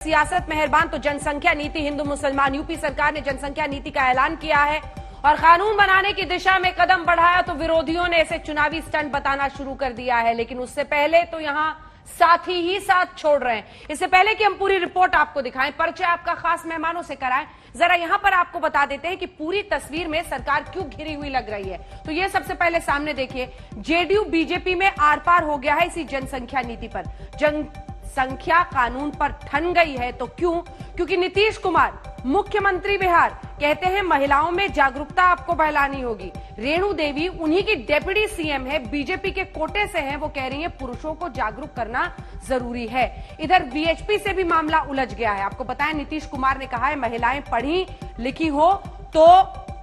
सियासत मेहरबान तो जनसंख्या नीति हिंदू मुसलमान। यूपी सरकार ने जनसंख्या नीति का ऐलान किया है और कानून बनाने की दिशा में कदम बढ़ाया तो विरोधियों ने इसे चुनावी स्टंट बताना शुरू कर दिया है। लेकिन उससे पहले तो यहां साथी ही साथ छोड़ रहे हैं। इससे पहले कि हम पूरी रिपोर्ट आपको दिखाएं, परिचय आपका खास मेहमानों से कराएं, जरा यहां पर आपको बता देते हैं कि पूरी तस्वीर में सरकार क्यों घिरी हुई लग रही है। तो ये सबसे पहले सामने देखिए, जेडीयू बीजेपी में आर पार हो गया है इसी जनसंख्या नीति पर। जनसंख्या कानून पर ठन गई है तो क्यों? क्योंकि नीतीश कुमार मुख्यमंत्री बिहार कहते हैं महिलाओं में जागरूकता आपको फैलानी होगी। रेणु देवी उन्हीं की डेप्यूटी सीएम है, बीजेपी के कोटे से हैं, वो कह रही हैं पुरुषों को जागरूक करना जरूरी है। इधर वीएचपी से भी मामला उलझ गया है। आपको बताएं, नीतीश कुमार ने कहा है महिलाएं पढ़ी लिखी हो तो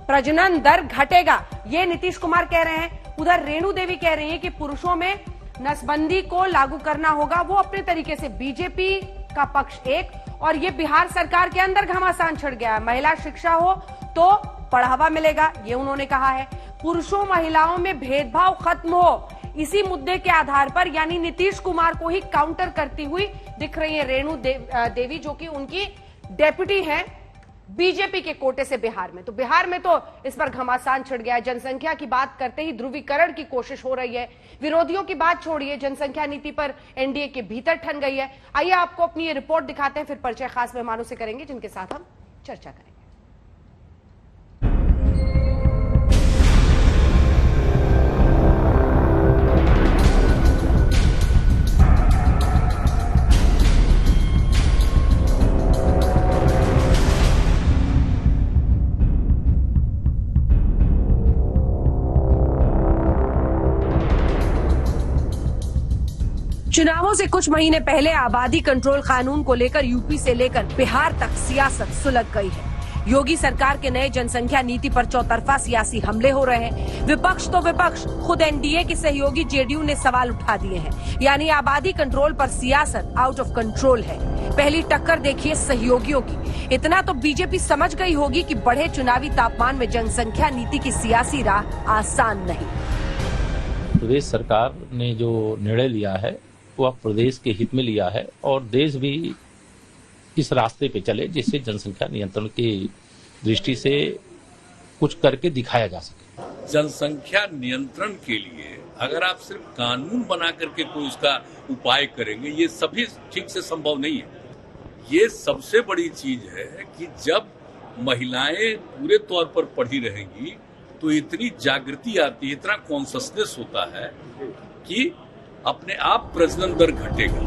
प्रजनन दर घटेगा, ये नीतीश कुमार कह रहे हैं। उधर रेणु देवी कह रही है कि पुरुषों में नसबंदी को लागू करना होगा। वो अपने तरीके से बीजेपी का पक्ष एक, और ये बिहार सरकार के अंदर घमासान छिड़ गया है। महिला शिक्षा हो तो बढ़ावा मिलेगा, ये उन्होंने कहा है। पुरुषों महिलाओं में भेदभाव खत्म हो, इसी मुद्दे के आधार पर यानी नीतीश कुमार को ही काउंटर करती हुई दिख रही है रेणु देवी, जो कि उनकी डेप्यूटी है बीजेपी के कोटे से बिहार में। तो बिहार में तो इस पर घमासान छिड़ गया है। जनसंख्या की बात करते ही ध्रुवीकरण की कोशिश हो रही है। विरोधियों की बात छोड़िए, जनसंख्या नीति पर एनडीए के भीतर ठन गई है। आइए आपको अपनी ये रिपोर्ट दिखाते हैं, फिर परिचय खास मेहमानों से करेंगे जिनके साथ हम चर्चा करेंगे। चुनावों से कुछ महीने पहले आबादी कंट्रोल कानून को लेकर यूपी से लेकर बिहार तक सियासत सुलग गई है। योगी सरकार के नए जनसंख्या नीति पर चौतरफा सियासी हमले हो रहे हैं। विपक्ष तो विपक्ष, खुद एनडीए के सहयोगी जेडीयू ने सवाल उठा दिए हैं, यानी आबादी कंट्रोल पर सियासत आउट ऑफ कंट्रोल है। पहली टक्कर देखिए सहयोगियों की। इतना तो बीजेपी समझ गई होगी कि बढ़े चुनावी तापमान में जनसंख्या नीति की सियासी राह आसान नहीं। प्रदेश सरकार ने जो निर्णय लिया है वह प्रदेश के हित में लिया है और देश भी इस रास्ते पे चले जिससे जनसंख्या नियंत्रण की दृष्टि से कुछ करके दिखाया जा सके। जनसंख्या नियंत्रण के लिए अगर आप सिर्फ कानून बना करके कोई उसका उपाय करेंगे, ये सभी ठीक से संभव नहीं है। ये सबसे बड़ी चीज है कि जब महिलाएं पूरे तौर पर पढ़ी रहेंगी तो इतनी जागृति आती है, इतना कॉन्शसनेस होता है कि अपने आप प्रजनन दर घटेगा।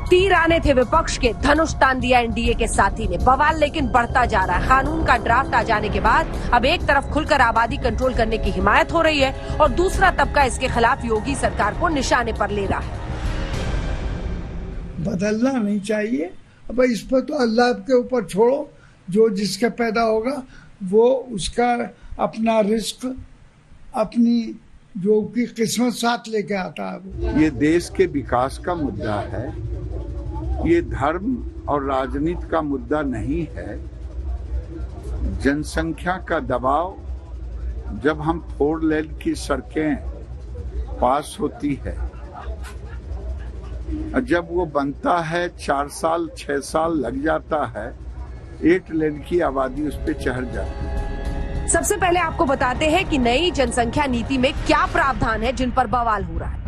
तीर आने थे विपक्ष के, धनुष तान दिया एनडीए के साथी ने। बवाल लेकिन बढ़ता जा रहा है। कानून का ड्राफ्ट आ जाने के बाद अब एक तरफ खुलकर आबादी कंट्रोल करने की हिमायत हो रही है और दूसरा तबका इसके खिलाफ योगी सरकार को निशाने पर ले रहा है। बदलना नहीं चाहिए। अब इस पर तो अल्लाह के ऊपर छोड़ो, जो जिसका पैदा होगा वो उसका अपना रिस्क, अपनी जो की किस्मत साथ लेके आता है। ये देश के विकास का मुद्दा है, ये धर्म और राजनीति का मुद्दा नहीं है। जनसंख्या का दबाव, जब हम 4 लेन की सड़कें पास होती है, जब वो बनता है 4 साल 6 साल लग जाता है, 8 लेन की आबादी उस पर चढ़ जाती है। सबसे पहले आपको बताते हैं कि नई जनसंख्या नीति में क्या प्रावधान है जिन पर बवाल हो रहा है।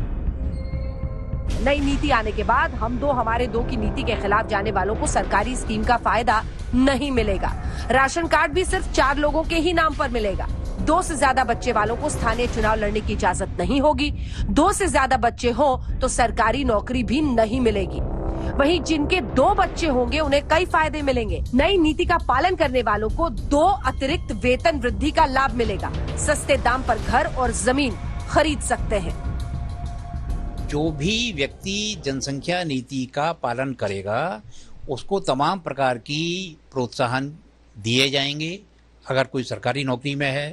नई नीति आने के बाद हम दो हमारे दो की नीति के खिलाफ जाने वालों को सरकारी स्कीम का फायदा नहीं मिलेगा। राशन कार्ड भी सिर्फ 4 लोगों के ही नाम पर मिलेगा। 2 से ज्यादा बच्चे वालों को स्थानीय चुनाव लड़ने की इजाजत नहीं होगी। 2 से ज्यादा बच्चे हो तो सरकारी नौकरी भी नहीं मिलेगी। वहीं जिनके 2 बच्चे होंगे उन्हें कई फायदे मिलेंगे। नई नीति का पालन करने वालों को 2 अतिरिक्त वेतन वृद्धि का लाभ मिलेगा। सस्ते दाम पर घर और जमीन खरीद सकते हैं। जो भी व्यक्ति जनसंख्या नीति का पालन करेगा उसको तमाम प्रकार की प्रोत्साहन दिए जाएंगे। अगर कोई सरकारी नौकरी में है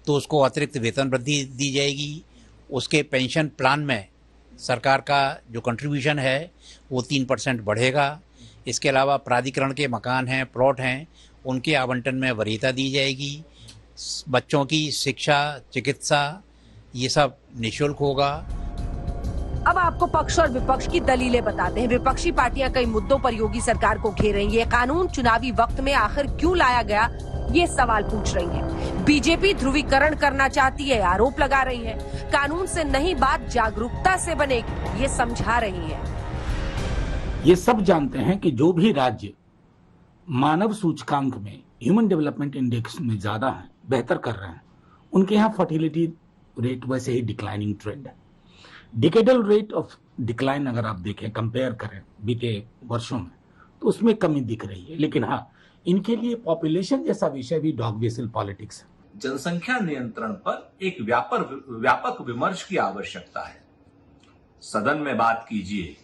तो उसको अतिरिक्त वेतन वृद्धि दी जाएगी। उसके पेंशन प्लान में सरकार का जो कंट्रीब्यूशन है वो 3% बढ़ेगा। इसके अलावा प्राधिकरण के मकान हैं, प्लॉट हैं, उनके आवंटन में वरीयता दी जाएगी। बच्चों की शिक्षा, चिकित्सा, ये सब निःशुल्क होगा। अब आपको पक्ष और विपक्ष की दलीलें बताते हैं। विपक्षी पार्टियां कई मुद्दों पर योगी सरकार को घेर रही हैं। ये कानून चुनावी वक्त में आखिर क्यों लाया गया, ये सवाल पूछ रही है। बीजेपी ध्रुवीकरण करना चाहती है, आरोप लगा रही है। कानून से नहीं, बात जागरूकता से बनेगी, ये समझा रही है। ये सब जानते हैं कि जो भी राज्य मानव सूचकांक में, ह्यूमन डेवलपमेंट इंडेक्स में ज्यादा है, बेहतर कर रहे हैं, उनके यहाँ फर्टिलिटी रेट वैसे ही डिक्लाइनिंग ट्रेंड है। डिकेडल रेट ऑफ डिक्लाइन अगर आप देखें, कंपेयर करें बीते वर्षों में, तो उसमें कमी दिख रही है। लेकिन हाँ, इनके लिए पॉपुलेशन जैसा विषय भी डॉग व्हिसल पॉलिटिक्स है। जनसंख्या नियंत्रण पर एक व्यापक विमर्श की आवश्यकता है। सदन में बात कीजिए,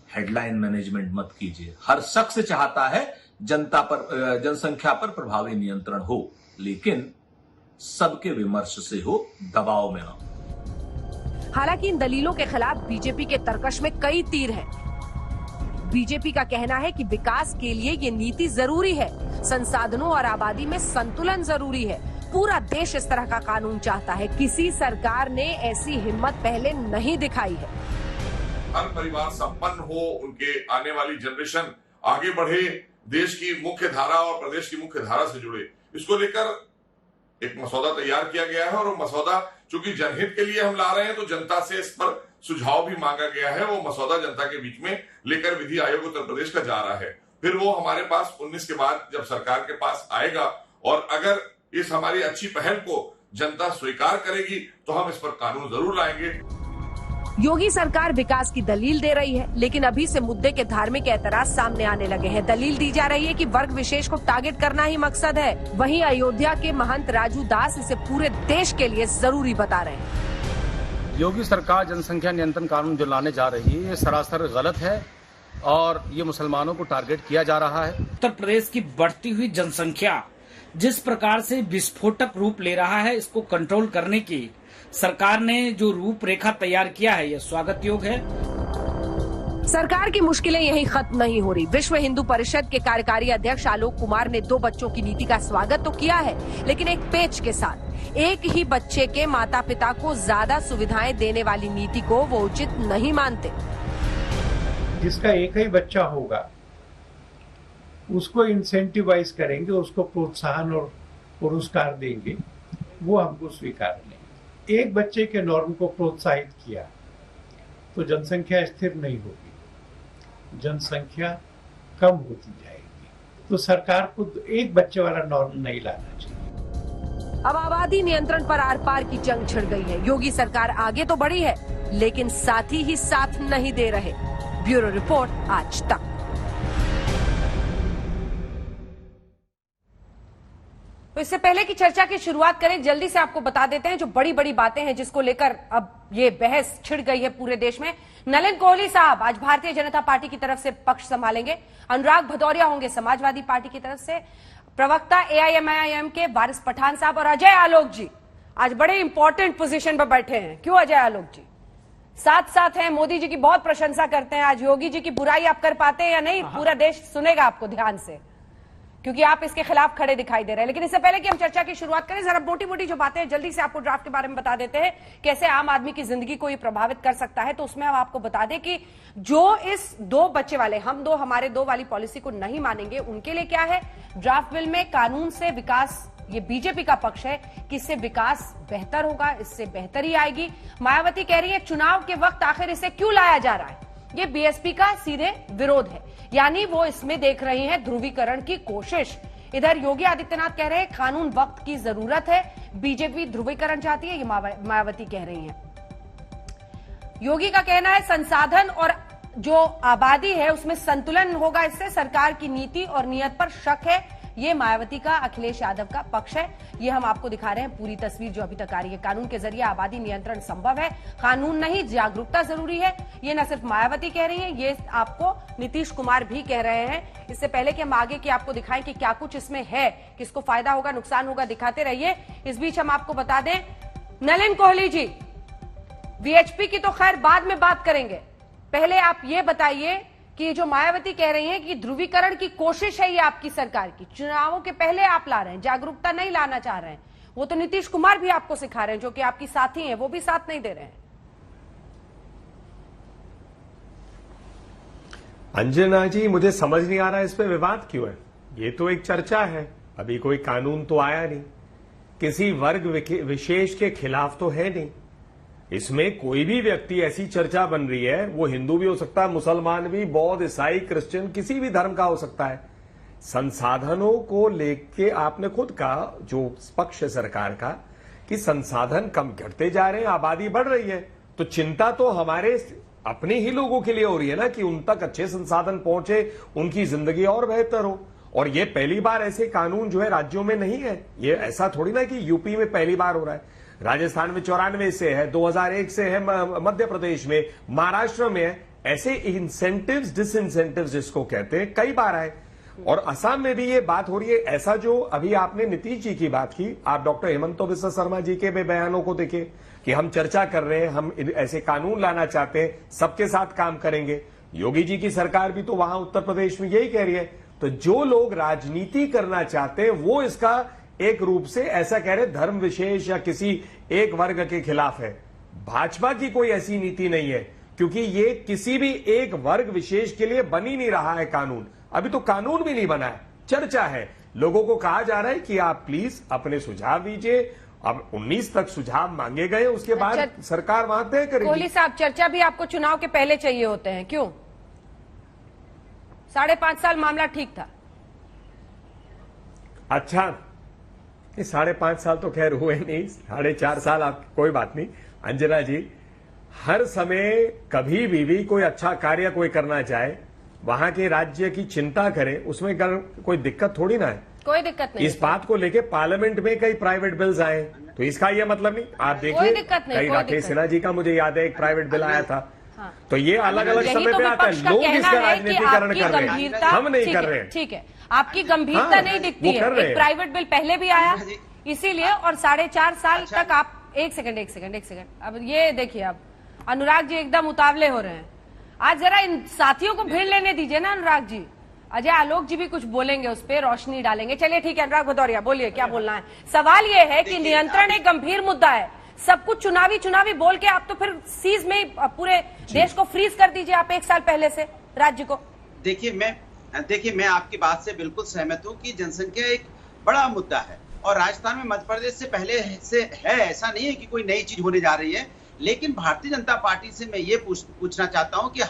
हेडलाइन मैनेजमेंट मत कीजिए। हर शख्स चाहता है जनसंख्या पर प्रभावी नियंत्रण हो, लेकिन सबके विमर्श से हो, दबाव में ना। हालांकि इन दलीलों के खिलाफ बीजेपी के तर्कश में कई तीर हैं। बीजेपी का कहना है कि विकास के लिए ये नीति जरूरी है, संसाधनों और आबादी में संतुलन जरूरी है। पूरा देश इस तरह का कानून चाहता है। किसी सरकार ने ऐसी हिम्मत पहले नहीं दिखाई है। हर परिवार संपन्न हो, उनके आने वाली जनरेशन आगे बढ़े, देश की मुख्य धारा और प्रदेश की मुख्य धारा से जुड़े, इसको लेकर एक मसौदा तैयार किया गया है। और वो मसौदा चूंकि जनहित के लिए हम ला रहे हैं, तो जनता से इस पर सुझाव भी मांगा गया है। वो मसौदा जनता के बीच में लेकर विधि आयोग उत्तर प्रदेश का जा रहा है। फिर वो हमारे पास 19 के बाद जब सरकार के पास आएगा, और अगर इस हमारी अच्छी पहल को जनता स्वीकार करेगी, तो हम इस पर कानून जरूर लाएंगे। योगी सरकार विकास की दलील दे रही है, लेकिन अभी से मुद्दे के धार्मिक एतराज सामने आने लगे हैं। दलील दी जा रही है कि वर्ग विशेष को टारगेट करना ही मकसद है। वहीं अयोध्या के महंत राजू दास इसे पूरे देश के लिए जरूरी बता रहे हैं। योगी सरकार जनसंख्या नियंत्रण कानून जो लाने जा रही है, ये सरासर गलत है और ये मुसलमानों को टारगेट किया जा रहा है। उत्तर प्रदेश की बढ़ती हुई जनसंख्या जिस प्रकार से विस्फोटक रूप ले रहा है, इसको कंट्रोल करने की सरकार ने जो रूपरेखा तैयार किया है, यह स्वागत योग्य है। सरकार की मुश्किलें यहीं खत्म नहीं हो रही। विश्व हिंदू परिषद के कार्यकारी अध्यक्ष आलोक कुमार ने 2 बच्चों की नीति का स्वागत तो किया है, लेकिन एक पेच के साथ। एक ही बच्चे के माता पिता को ज्यादा सुविधाएं देने वाली नीति को वो उचित नहीं मानते। जिसका एक ही बच्चा होगा उसको इंसेंटिवाइज करेंगे, उसको प्रोत्साहन और पुरस्कार देंगे, वो हमको स्वीकार नहीं। एक बच्चे के नॉर्म को प्रोत्साहित किया तो जनसंख्या स्थिर नहीं होगी, जनसंख्या कम होती जाएगी। तो सरकार को एक बच्चे वाला नॉर्म नहीं लाना चाहिए। अब आबादी नियंत्रण पर आर पार की जंग छिड़ गई है। योगी सरकार आगे तो बढ़ी है, लेकिन साथी ही साथ नहीं दे रहे। ब्यूरो रिपोर्ट, आज तक। तो इससे पहले की चर्चा की शुरुआत करें, जल्दी से आपको बता देते हैं जो बड़ी बड़ी बातें हैं जिसको लेकर अब ये बहस छिड़ गई है पूरे देश में। नलिन कोहली साहब आज भारतीय जनता पार्टी की तरफ से पक्ष संभालेंगे। अनुराग भदौरिया होंगे समाजवादी पार्टी की तरफ से। प्रवक्ता एआईएमआईएम के वारिस पठान साहब और अजय आलोक जी आज बड़े इंपॉर्टेंट पोजीशन पर बैठे हैं। क्यों अजय आलोक जी साथ साथ हैं? मोदी जी की बहुत प्रशंसा करते हैं। आज योगी जी की बुराई आप कर पाते हैं या नहीं? पूरा देश सुनेगा आपको ध्यान से, क्योंकि आप इसके खिलाफ खड़े दिखाई दे रहे हैं। लेकिन इससे पहले कि हम चर्चा की शुरुआत करें, जरा मोटी मोटी जो बातें हैं जल्दी से आपको ड्राफ्ट के बारे में बता देते हैं, कैसे आम आदमी की जिंदगी को ये प्रभावित कर सकता है। तो उसमें हम आपको बता दें कि जो इस 2 बच्चे वाले, हम 2 हमारे 2 वाली पॉलिसी को नहीं मानेंगे, उनके लिए क्या है ड्राफ्ट बिल में? कानून से विकास, ये बीजेपी का पक्ष है कि इससे विकास बेहतर होगा, इससे बेहतरी आएगी। मायावती कह रही है चुनाव के वक्त आखिर इसे क्यों लाया जा रहा है? ये बीएसपी का सीधे विरोध है, यानी वो इसमें देख रही हैं ध्रुवीकरण की कोशिश। इधर योगी आदित्यनाथ कह रहे हैं कानून वक्त की जरूरत है, बीजेपी ध्रुवीकरण चाहती है, ये मायावती कह रही हैं। योगी का कहना है संसाधन और जो आबादी है उसमें संतुलन होगा, इससे सरकार की नीति और नियत पर शक है। ये मायावती का, अखिलेश यादव का पक्ष है। ये हम आपको दिखा रहे हैं पूरी तस्वीर जो अभी तक आ रही है। कानून के जरिए आबादी नियंत्रण संभव है, कानून नहीं जागरूकता जरूरी है। ये न सिर्फ मायावती कह रही है, ये आपको नीतीश कुमार भी कह रहे हैं। इससे पहले कि हम आगे की आपको दिखाएं कि क्या कुछ इसमें है, किसको फायदा होगा नुकसान होगा, दिखाते रहिए। इस बीच हम आपको बता दें, नलिन कोहली जी वीएचपी की तो खैर बाद में बात करेंगे, पहले आप ये बताइए कि जो मायावती कह रही हैं कि ध्रुवीकरण की कोशिश है ये आपकी सरकार की, चुनावों के पहले आप ला रहे हैं, जागरूकता नहीं लाना चाह रहे हैं, वो तो नीतीश कुमार भी आपको सिखा रहे हैं जो कि आपकी साथी हैं, वो भी साथ नहीं दे रहे हैं। अंजना जी, मुझे समझ नहीं आ रहा इस पे विवाद क्यों है। ये तो एक चर्चा है, अभी कोई कानून तो आया नहीं, किसी वर्ग विशेष के खिलाफ तो है नहीं। इसमें कोई भी व्यक्ति, ऐसी चर्चा बन रही है, वो हिंदू भी हो सकता है, मुसलमान भी, बौद्ध, ईसाई, क्रिश्चियन, किसी भी धर्म का हो सकता है। संसाधनों को लेके आपने खुद कहा, जो पक्ष है सरकार का, कि संसाधन कम घटते जा रहे हैं, आबादी बढ़ रही है, तो चिंता तो हमारे अपने ही लोगों के लिए हो रही है ना, कि उन तक अच्छे संसाधन पहुंचे, उनकी जिंदगी और बेहतर हो। और ये पहली बार ऐसे कानून जो है राज्यों में नहीं है। ये ऐसा थोड़ी ना कि यूपी में पहली बार हो रहा है, राजस्थान में 94 से है, 2001 से है, मध्य प्रदेश में, महाराष्ट्र में है। ऐसे इंसेंटिव्स, डिसइंसेंटिव्स जिसको कहते हैं, कई बार आए। और असम में भी ये बात हो रही है। ऐसा जो अभी आपने नीतीश जी की बात की, आप डॉक्टर हेमंत बिस्वा शर्मा जी के भी बयानों को देखें कि हम चर्चा कर रहे हैं, हम ऐसे कानून लाना चाहते हैं, सबके साथ काम करेंगे। योगी जी की सरकार भी तो वहां उत्तर प्रदेश में यही कह रही है। तो जो लोग राजनीति करना चाहते हैं वो इसका एक रूप से ऐसा कह रहे धर्म विशेष या किसी एक वर्ग के खिलाफ है। भाजपा की कोई ऐसी नीति नहीं है, क्योंकि ये किसी भी एक वर्ग विशेष के लिए बन ही नहीं रहा है कानून। अभी तो कानून भी नहीं बना है, चर्चा है। लोगों को कहा जा रहा है कि आप प्लीज अपने सुझाव दीजिए। अब 19 तक सुझाव मांगे गए, उसके बाद सरकार वहां तय करेगी। कोहली साहब, चर्चा भी आपको चुनाव के पहले चाहिए होते हैं, क्यों? 5.5 साल मामला ठीक था। अच्छा, 5.5 साल तो खैर हुए नहीं, 4.5 साल, आप कोई बात नहीं। अंजना जी, हर समय कभी भी कोई अच्छा कार्य कोई करना चाहे, वहां के राज्य की चिंता करे, उसमें कोई दिक्कत थोड़ी ना है। कोई दिक्कत नहीं। इस बात को लेके पार्लियामेंट में कई प्राइवेट बिल्स आए, तो इसका यह मतलब नहीं। आप देखिए, कई राकेश सिन्हा जी का मुझे याद है एक प्राइवेट बिल आया था। हाँ। तो ये अलग अलग समय पे आता है। लोग इसका राजनीतिकरण कर रहे हैं, हम नहीं कर रहे हैं। ठीक है, आपकी गंभीरता नहीं दिखती है। एक प्राइवेट बिल पहले भी आया, इसीलिए, और 4.5 साल तक आप एक सेकंड अब ये देखिए, अब अनुराग जी एकदम उतावले हो रहे हैं। आज जरा इन साथियों को भीड़ लेने दीजिए ना। अनुराग जी, अजय आलोक जी भी कुछ बोलेंगे, उस पर रोशनी डालेंगे। चलिए ठीक है, अनुराग भदौरिया बोलिए, क्या बोलना है? सवाल ये है कि नियंत्रण एक गंभीर मुद्दा है, सब कुछ चुनावी बोल के आप तो फिर सीज में पूरे देश को फ्रीज कर दीजिए आप 1 साल पहले से राज्य को। देखिए मैं आपकी बात से बिल्कुल सहमत हूँ कि जनसंख्या एक बड़ा मुद्दा है, और राजस्थान में मध्य प्रदेश से पहले से है, ऐसा नहीं है कि कोई नई चीज होने जा रही है। लेकिन भारतीय जनता पार्टी से मैं ये पूछना चाहता हूँ कि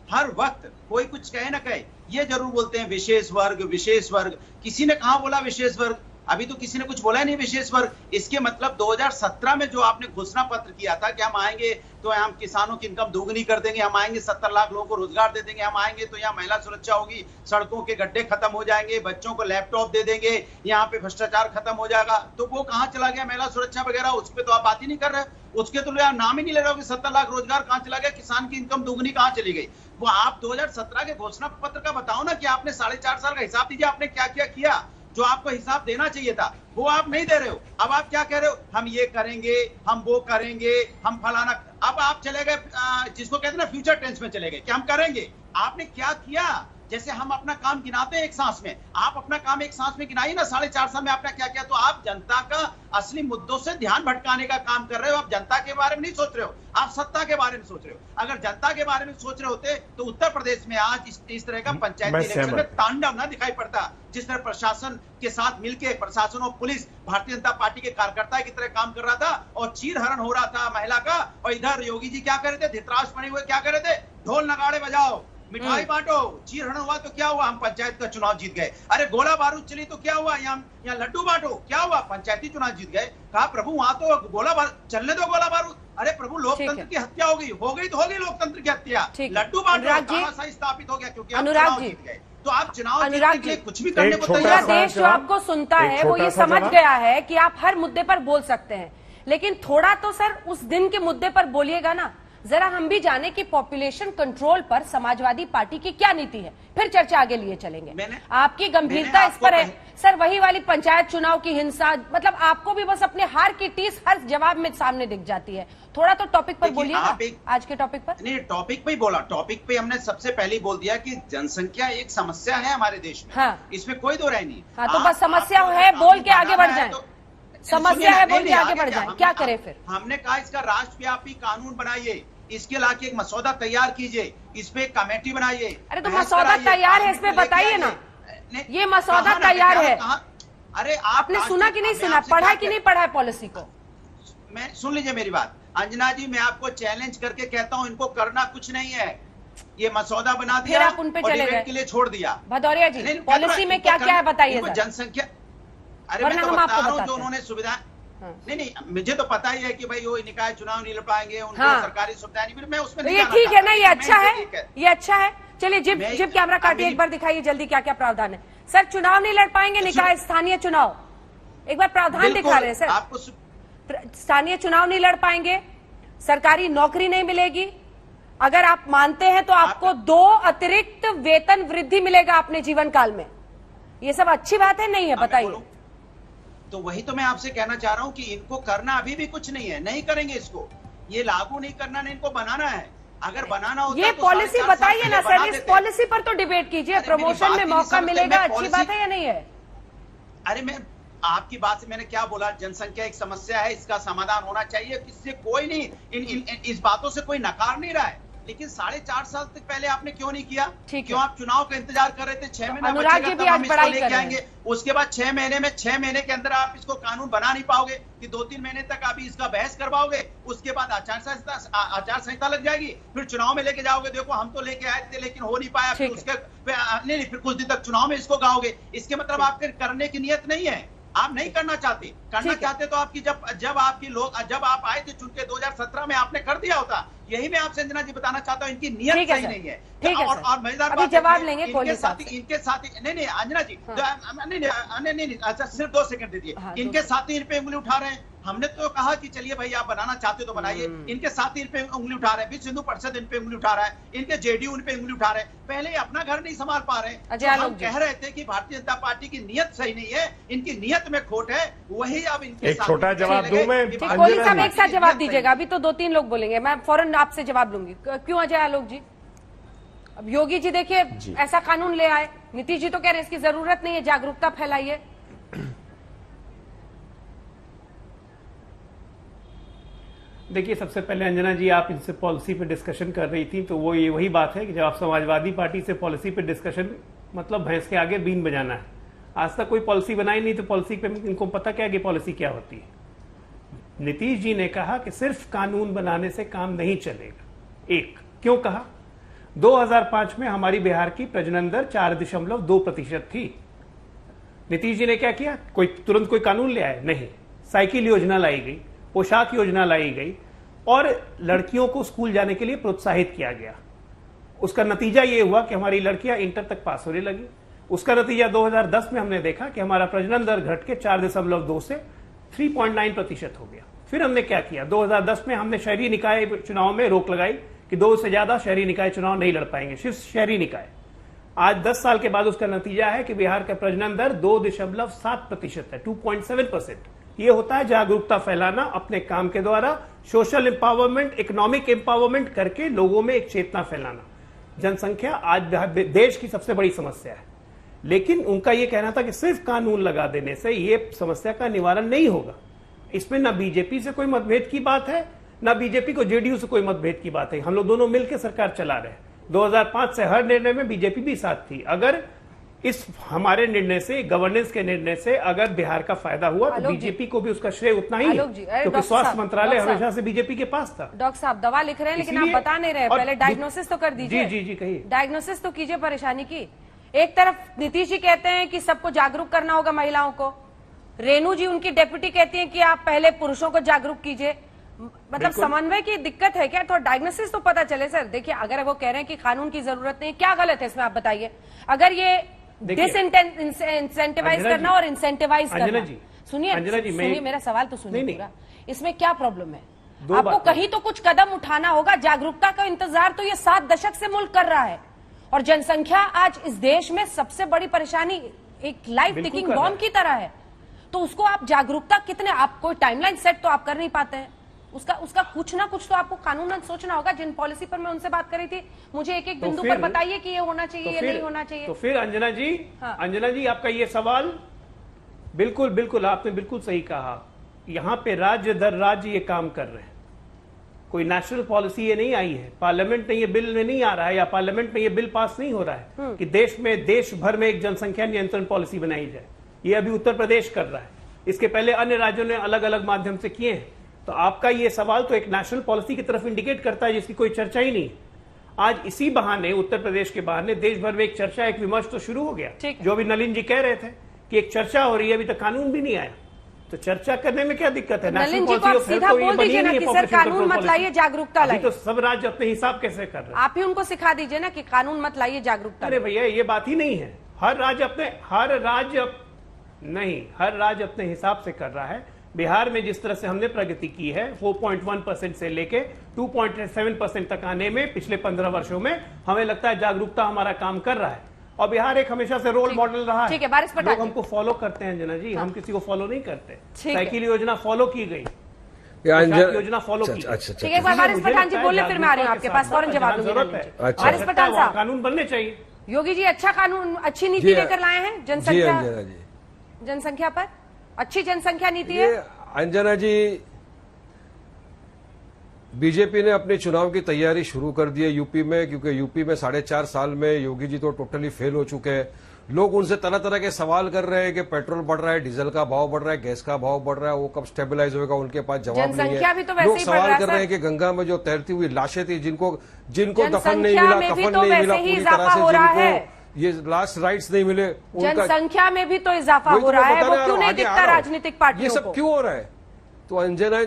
हर वक्त कोई कुछ कहे ना कहे, ये जरूर बोलते हैं विशेष वर्ग। किसी ने कहा बोला विशेष वर्ग? अभी तो किसी ने कुछ बोला नहीं विशेष वर्ग। इसके मतलब 2017 में जो आपने घोषणा पत्र किया था कि हम आएंगे तो हम किसानों की इनकम दोगुनी कर देंगे, हम आएंगे 70 लाख लोगों को रोजगार दे देंगे, हम आएंगे तो यहाँ महिला सुरक्षा होगी, सड़कों के गड्ढे खत्म हो जाएंगे, बच्चों को लैपटॉप दे देंगे, यहाँ पे भ्रष्टाचार खत्म हो जाएगा। तो वो कहाँ चला गया महिला सुरक्षा वगैरह? उस पर तो आप बात ही नहीं कर रहे, उसके तो आप नाम ही नहीं ले रहे हो कि 70 लाख रोजगार कहाँ चला गया, किसान की इनकम दोगुनी कहाँ चली गई। वो आप 2017 के घोषणा पत्र का बताओ ना कि आपने 4.5 साल का हिसाब दीजिए, आपने क्या क्या किया जो आपको हिसाब देना चाहिए था, वो आप नहीं दे रहे हो। अब आप क्या कह रहे हो? हम ये करेंगे, हम वो करेंगे, हम फलाना। अब आप चले गए जिसको कहते हैं ना फ्यूचर टेंस में चले गए कि हम करेंगे। आपने क्या किया? जैसे हम अपना काम गिनाते हैं एक सांस में, आप अपना काम एक सांस में गिनाइए ना। 4.5 साल में आपने क्या किया? तो आप जनता का असली मुद्दों से ध्यान भटकाने का काम कर रहे हो। आप जनता के बारे में नहीं सोच रहे हो, आप सत्ता के बारे में सोच रहे हो। अगर जनता के बारे में सोच रहे होते तो उत्तर प्रदेश में आज इस तरह का पंचायती इलेक्शन में तांडव ना दिखाई पड़ता। जिस तरह प्रशासन के साथ मिलकर प्रशासन और पुलिस भारतीय जनता पार्टी के कार्यकर्ता की तरह काम कर रहा था और चीरहरण हो रहा था महिला का, और इधर योगी जी क्या कर रहे थे? धृतराष्ट्र बने हुए क्या कर रहे थे? ढोल नगाड़े बजाओ, मिठाई बांटो। चीरहरण हुआ तो क्या हुआ? हम पंचायत का चुनाव जीत गए। अरे गोला बारूद चली तो क्या हुआ? यहाँ लड्डू बांटो, क्या हुआ? पंचायती चुनाव जीत गए। कहा प्रभु वहां तो गोला बारूद चलने दो, गोला बारूद। अरे प्रभु लोकतंत्र की हत्या हो गई तो हो गई लोकतंत्र की हत्या। लड्डू बांटो, सही स्थापित हो गया क्योंकि आप चुनाव जीत गए। तो आप चुनाव जीतने के लिए कुछ भी करने को पूरा देश जो आपको सुनता है वो ये समझ गया है कि आप हर मुद्दे पर बोल सकते हैं, लेकिन थोड़ा तो सर उस दिन के मुद्दे पर बोलिएगा ना। जरा हम भी जाने कि पॉपुलेशन कंट्रोल पर समाजवादी पार्टी की क्या नीति है, फिर चर्चा आगे लिए चलेंगे। आपकी गंभीरता इस पर है सर, वही वाली पंचायत चुनाव की हिंसा, मतलब आपको भी बस अपने हार की टीस हर जवाब में सामने दिख जाती है। थोड़ा तो टॉपिक पर बोलिए आज के टॉपिक पर। नहीं, टॉपिक पे ही बोला। टॉपिक पे हमने सबसे पहले बोल दिया कि जनसंख्या एक समस्या है हमारे देश में। हाँ। इसमें कोई दो राय नहीं। हाँ, तो बस समस्या है बोल के आगे बढ़ जाए, समस्या है बोल के आगे बढ़ जाए, क्या करें फिर? हमने कहा इसका राष्ट्रव्यापी कानून बनाइए, इसके लाके एक मसौदा तैयार कीजिए, इस पे एक कमेटी बनाइए। अरे तो मसौदा तैयार है, इसमें बताइए ना, ये मसौदा तैयार है। अरे आपने सुना कि नहीं सुना, पढ़ा कि नहीं पढ़ा है पॉलिसी को? मैं सुन लीजिए मेरी बात अंजना जी, मैं आपको चैलेंज करके कहता हूं, इनको करना कुछ नहीं है, ये मसौदा बना दिया, फिर आप उन पे चले गए के लिए छोड़ दिया। भदौरिया जी, पॉलिसी में क्या क्या है बताइए। जनसंख्या, अरे मैं तो बता रहा हूँ जो उन्होंने सुविधा, नहीं मुझे तो पता ही है कि भाई वो निकाय चुनाव नहीं लड़ पाएंगे, उनको सरकारी सुविधा नहीं, मैं उसमें ये ठीक है ना, ये अच्छा है, ये अच्छा है। चलिए जिप कैमरा काटिए, एक बार दिखाइए जल्दी क्या क्या प्रावधान है। सर चुनाव नहीं लड़ पाएंगे, निकाय स्थानीय चुनाव, एक बार प्रावधान दिखा रहे हैं सर। आपको स्थानीय चुनाव नहीं लड़ पाएंगे, सरकारी नौकरी नहीं मिलेगी, अगर आप मानते हैं तो आपको 2 अतिरिक्त वेतन वृद्धि मिलेगा अपने जीवन काल में। ये सब अच्छी बात है नहीं है, बताइए। तो वही तो मैं आपसे कहना चाह रहा हूं कि इनको करना अभी भी कुछ नहीं है, नहीं करेंगे इसको, ये लागू नहीं करना, नहीं इनको बनाना है। अगर बनाना होता ये तो पॉलिसी बताइए ना सर, इस पॉलिसी पर तो डिबेट कीजिए, प्रमोशन में मौका मिलेगा, अच्छी बात है या नहीं है? अरे मैं आपकी बात से मैंने क्या बोला, जनसंख्या एक समस्या है, इसका समाधान होना चाहिए, किससे कोई नहीं इस बातों से कोई नकार नहीं रहा है, लेकिन 4.5 साल तक पहले आपने क्यों नहीं किया? क्यों आप चुनाव का इंतजार कर रहे थे? 6 महीना बचेगा तब हम इसको लेके आएंगे, उसके बाद 6 महीने के अंदर आप इसको कानून बना नहीं पाओगे कि 2-3 महीने तक आप इसका बहस करवाओगे, उसके बाद आचार संहिता लग जाएगी, फिर चुनाव में लेके जाओगे, देखो हम तो लेके आए थे लेकिन हो नहीं पाया, फिर उसके नहीं फिर कुछ दिन तक चुनाव में इसको गाओगे। इसके मतलब आपके करने की नियत नहीं है, आप नहीं करना चाहते, करना चाहते तो आपकी जब आप आए थे चुन के 2017 में आपने कर दिया होता। यही मैं आपसे अंजना जी बताना चाहता हूँ, इनकी नियत सही नहीं है। ठीक है और मजेदार बात, जवाब लेंगे इनके साथ नहीं अंजना जी, नहीं अच्छा सिर्फ 2 सेकंड दीजिए। इनके साथी इन पे उंगली उठा रहे हैं, हमने तो कहा कि चलिए भाई आप बनाना चाहते तो बनाइए, इनके साथी इन पे उंगली उठा रहे हैं, विश्व हिंदू परिषद इन पे उंगली उठा रहा है, इनके जेडीयू इन पे उंगली उठा रहे हैं, पहले अपना घर नहीं संभाल पा रहे हैं। हम कह रहे थे कि भारतीय जनता पार्टी की नियत सही नहीं है, इनकी नियत में खोट है, वही अब इनके एक छोटा जवाब दूं मैं, कोहली साहब एक साथ जवाब दीजिएगा, अभी तो 2-3 लोग बोलेंगे, मैं फौरन आपसे जवाब लूंगी। क्यों अजय आलोक जी? अब योगी जी देखिए ऐसा कानून ले आए, नीतीश जी तो कह रहे हैं इसकी जरूरत नहीं है, जागरूकता फैलाइए। देखिए सबसे पहले अंजना जी, आप इनसे पॉलिसी पे डिस्कशन कर रही थी, तो वो ये वही बात है कि जब आप समाजवादी पार्टी से पॉलिसी पे डिस्कशन, मतलब भैंस के आगे बीन बजाना है। आज तक कोई पॉलिसी बनाई नहीं, तो पॉलिसी पे इनको पता क्या कि पॉलिसी क्या होती है। नीतीश जी ने कहा कि सिर्फ कानून बनाने से काम नहीं चलेगा। एक क्यों कहा? 2005 में हमारी बिहार की प्रजनन दर 4.2% थी। नीतीश जी ने क्या किया? तुरंत कोई कानून ले आए? नहीं। साइकिल योजना लाई गई, पोशाक योजना लाई गई और लड़कियों को स्कूल जाने के लिए प्रोत्साहित किया गया। उसका नतीजा ये हुआ कि हमारी लड़कियां इंटर तक पास होने लगी। उसका नतीजा 2010 में हमने देखा कि हमारा प्रजनन दर घट के 4.2 से 3.9% हो गया। फिर हमने क्या किया? 2010 में हमने शहरी निकाय चुनाव में रोक लगाई कि 2 से ज्यादा शहरी निकाय चुनाव नहीं लड़ पाएंगे, सिर्फ शहरी निकाय। आज 10 साल के बाद उसका नतीजा है कि बिहार का प्रजनन दर 2.7% है, 2.7%। ये होता है जागरूकता फैलाना अपने काम के द्वारा, सोशल एम्पावरमेंट, इकोनॉमिक एम्पावरमेंट करके लोगों में एक चेतना फैलाना। जनसंख्या आज देश की सबसे बड़ी समस्या है, लेकिन उनका यह कहना था कि सिर्फ कानून लगा देने से ये समस्या का निवारण नहीं होगा। इसमें न बीजेपी से कोई मतभेद की बात है, न बीजेपी को जेडीयू से कोई मतभेद की बात है। हम लोग दोनों मिलकर सरकार चला रहे हैं। 2005 से हर निर्णय में बीजेपी भी साथ थी। अगर इस हमारे निर्णय से, गवर्नेंस के निर्णय से अगर बिहार का फायदा हुआ तो बीजेपी को भी उसका श्रेय उतना ही है, क्योंकि स्वास्थ्य मंत्रालय हमेशा से बीजेपी के पास था। डॉक्टर साहब दवा लिख रहे हैं लेकिन आप बता नहीं रहे, पहले डायग्नोसिस तो कर दीजिए। जी जी कहिए, डायग्नोसिस तो कीजिए परेशानी की। एक तरफ नीतीश जी कहते हैं कि सबको जागरूक करना होगा महिलाओं को, रेणु जी उनकी डेप्यूटी कहती हैं कि आप पहले पुरुषों को जागरूक कीजिए। मतलब समन्वय की दिक्कत है क्या? तो डायग्नोसिस तो पता चले सर। देखिए अगर वो कह रहे हैं कि कानून की जरूरत नहीं, क्या गलत है इसमें आप बताइए? अगर ये डिसइंसेंटिवाइज करना और इंसेंटिवाइज करना, सुनिए मेरा सवाल तो सुनिए पूरा, इसमें क्या प्रॉब्लम है? आपको कहीं तो कुछ कदम उठाना होगा। जागरूकता का इंतजार तो ये 7 दशक से मुल्क कर रहा है, और जनसंख्या आज इस देश में सबसे बड़ी परेशानी एक लाइफ टिकिंग बॉम्ब की तरह है। तो उसको आप जागरूकता कितने, आप कोई टाइमलाइन सेट तो आप कर नहीं पाते हैं, उसका कुछ ना कुछ तो आपको कानूनन सोचना होगा। जिन पॉलिसी पर मैं उनसे बात करी थी, मुझे एक एक बिंदु पर बताइए कि ये होना चाहिए, ये नहीं होना चाहिए। तो फिर अंजना जी आपका ये सवाल बिल्कुल आपने बिल्कुल सही कहा। यहाँ पे राज्य दर राज्य ये काम कर रहे हैं। कोई नेशनल पॉलिसी ये नहीं आई है, पार्लियामेंट में ये बिल नहीं आ रहा है या पार्लियामेंट में ये बिल पास नहीं हो रहा है कि देश भर में एक जनसंख्या नियंत्रण पॉलिसी बनाई जाए। ये अभी उत्तर प्रदेश कर रहा है, इसके पहले अन्य राज्यों ने अलग अलग माध्यम से किए हैं। तो आपका ये सवाल तो एक नेशनल पॉलिसी की तरफ इंडिकेट करता है जिसकी कोई चर्चा ही नहीं। आज इसी बहाने उत्तर प्रदेश के बहाने देश भर में एक चर्चा, एक विमर्श तो शुरू हो गया। जो अभी नलिन जी कह रहे थे कि एक चर्चा हो रही है, अभी तक कानून भी नहीं आया, तो चर्चा करने में क्या दिक्कत है? नलिन जी को आप सीधा बोल दीजिए ना कि सर कानून मत लाइए, जागरूकता लाइए। तो सब राज्य अपने हिसाब कैसे कर रहे हैं? आप ही उनको सिखा दीजिए ना कि कानून मत लाइए, जागरूकता। अरे भैया ये बात ही नहीं है। हर राज्य अपने हिसाब से कर रहा है। बिहार में जिस तरह से हमने प्रगति की है 4.1% से लेके 2.7% तक आने में पिछले 15 वर्षों में, हमें लगता है जागरूकता हमारा काम कर रहा है और बिहार एक हमेशा से रोल मॉडल रहा है। ठीक है, बारिश पठान लोग हमको फॉलो करते हैं अंजना जी, हम किसी को फॉलो नहीं करते। साइकिल योजना फॉलो की गई, योजना फॉलो की। ठीक है, बारिश पठान जी बोले, फिर मैं आ रही हूँ आपके पास, फौरन जवाब दूंगी। बारिश पठान साहब, कानून बनने चाहिए। योगी जी अच्छा कानून, अच्छी नीति लेकर लाए हैं जनसंख्या पर, अच्छी जनसंख्या नीति है। अंजना जी, बीजेपी ने अपने चुनाव की तैयारी शुरू कर दी है यूपी में, क्योंकि यूपी में 4.5 साल में योगी जी तो टोटली फेल हो चुके हैं। लोग उनसे तरह तरह के सवाल कर रहे हैं कि पेट्रोल बढ़ रहा है, डीजल का भाव बढ़ रहा है, गैस का भाव बढ़ रहा है, वो कब स्टेबलाइज होगा, उनके पास जवाब नहीं है। लोग सवाल कर रहे हैं कि गंगा में जो तैरती हुई लाशें थी, जिनको दफन नहीं मिला, कफन नहीं मिला, पूरी तरह से जिनको ये लास्ट राइट्स नहीं मिले, जनसंख्या में भी तो इजाफा हो रहा है। वो क्यों नहीं दिखता राजनीतिक पार्टियों को? ये सब क्यों हो रहा है? तो अंजना,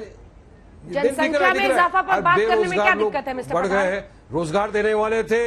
जनसंख्या में इजाफा पर बात करने में क्या दिक्कत है मिस्टर बढ़ गए हैं, रोजगार देने वाले थे,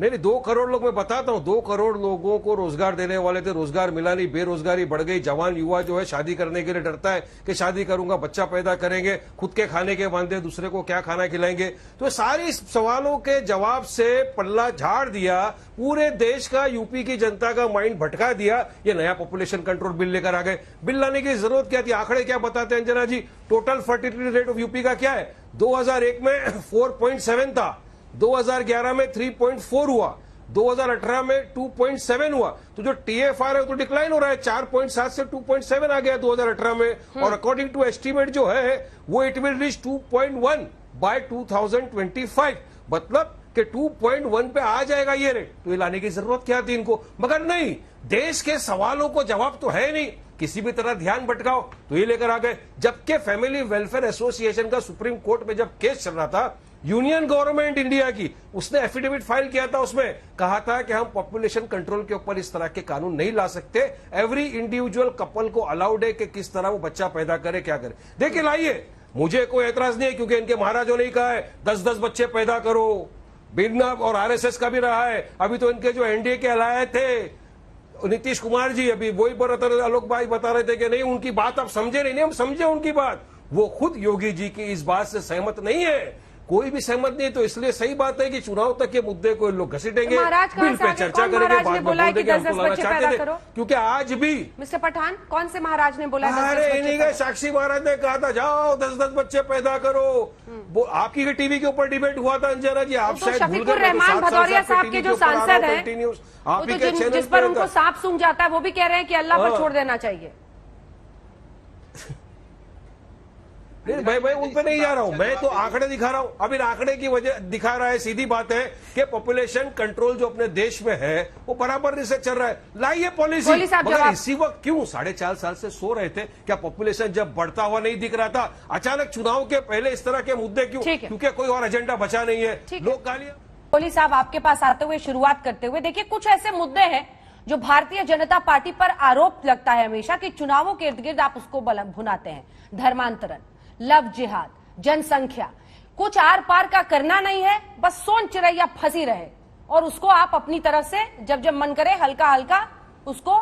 नहीं 2 करोड़ लोग, मैं बताता हूं, 2 करोड़ लोगों को रोजगार देने वाले थे, रोजगार मिला नहीं, बेरोजगारी बढ़ गई। जवान युवा जो है शादी करने के लिए डरता है कि शादी करूंगा, बच्चा पैदा करेंगे, खुद के खाने के वांदे, दूसरे को क्या खाना खिलाएंगे। तो सारी सवालों के जवाब से पल्ला झाड़ दिया, पूरे देश का, यूपी की जनता का माइंड भटका दिया। ये नया पॉपुलेशन कंट्रोल बिल लेकर आ गए। बिल लाने की जरूरत क्या थी? आंकड़े क्या बताते हैं Anjana ji? Total fertility rate of UP का क्या है? 2001 में 4.7 था, 2011 में 3.4 हुआ, 2018 में 2.7 हुआ। तो जो TFR है तो डिक्लाइन हो रहा है, 4.7 से 2.7 आ गया 2018 में, और अकॉर्डिंग टू एस्टीमेट जो है वो इट विल रीच 2.1 बाय 2025। मतलब कि 2.1 पे आ जाएगा ये रेट। तो ये लाने की जरूरत क्या थी इनको? मगर नहीं, देश के सवालों को जवाब तो है नहीं, किसी भी तरह ध्यान भटकाओ तो ये लेकर आ गए। जबकि फैमिली वेलफेयर एसोसिएशन का सुप्रीम कोर्ट में जब केस चल रहा था, यूनियन गवर्नमेंट इंडिया की, उसने एफिडेविट फाइल किया था, उसमें कहा था कि हम पॉपुलेशन कंट्रोल के ऊपर इस तरह के कानून नहीं ला सकते। एवरी इंडिविजुअल कपल को अलाउड है कि किस तरह वो बच्चा पैदा करे, क्या करे। देखिए लाइए, मुझे कोई एतराज नहीं है, क्योंकि इनके महाराजों ने कहा है 10-10 बच्चे पैदा करो, बिना, और RSS का भी रहा है। अभी तो इनके जो NDA के अलाए थे नीतीश कुमार जी, अभी वही आलोक भाई बता रहे थे कि नहीं, उनकी बात आप समझे नहीं। हम समझे उनकी बात, वो खुद योगी जी की इस बात से सहमत नहीं है, कोई भी सहमत नहीं। तो इसलिए सही बात है कि चुनाव तक के मुद्दे को लोग घसीटेंगे, बिल पे चर्चा करेंगे, बाद में बोल देंगे हम बुलाना चाहते थे। क्योंकि आज भी मिस्टर पठान, कौन से महाराज ने बोला? अरे इन्हीं के साक्षी महाराज ने कहा था जाओ 10-10 बच्चे पैदा करो। वो आपकी टीवी के ऊपर डिबेट हुआ था अंजना जी, आप शायद शफीकुर रहमान भदौरिया साहब के जो सांसद हैं, जिस पर उनको सांप सूंघ जाता है, वो भी कह रहे हैं कि अल्लाह पर छोड़ देना चाहिए। नहीं भाई उन पे नहीं जा रहा हूं मैं, तो आंकड़े दिखा रहा हूं। अब इन आंकड़े की वजह दिखा रहा है, सीधी बात है कि पॉपुलेशन कंट्रोल जो अपने देश में है वो बराबर से चल रहा है। लाइए पॉलिसी। मगर इसी वक्त क्यों 4.5 साल से सो रहे थे? क्या पॉपुलेशन जब बढ़ता हुआ नहीं दिख रहा था? अचानक चुनाव के पहले इस तरह के मुद्दे क्यों? क्योंकि कोई और एजेंडा बचा नहीं है। लोग गालियां। कोहली साहब, आपके पास आते हुए, शुरुआत करते हुए, देखिए कुछ ऐसे मुद्दे हैं जो भारतीय जनता पार्टी पर आरोप लगता है हमेशा कि चुनावों के इर्द गिर्द आप उसको भुनाते हैं। धर्मांतरण, लव जिहाद, जनसंख्या, कुछ आर पार का करना नहीं है, बस सोन चिरैया फंसी रहे और उसको आप अपनी तरफ से जब जब मन करे हल्का हल्का उसको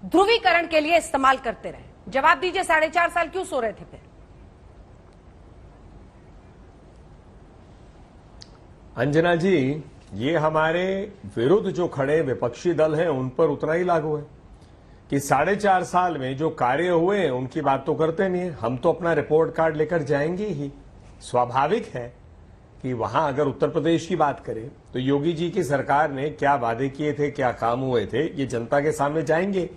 ध्रुवीकरण के लिए इस्तेमाल करते रहे। जवाब दीजिए, 4.5 साल क्यों सो रहे थे फिर? अंजना जी, ये हमारे विरुद्ध जो खड़े विपक्षी दल हैं उन पर उतना ही लागू है कि 4.5 साल में जो कार्य हुए हैं उनकी बात तो करते नहीं है। हम तो अपना रिपोर्ट कार्ड लेकर जाएंगे ही। स्वाभाविक है कि वहां अगर उत्तर प्रदेश की बात करें तो योगी जी की सरकार ने क्या वादे किए थे, क्या काम हुए थे, ये जनता के सामने जाएंगे।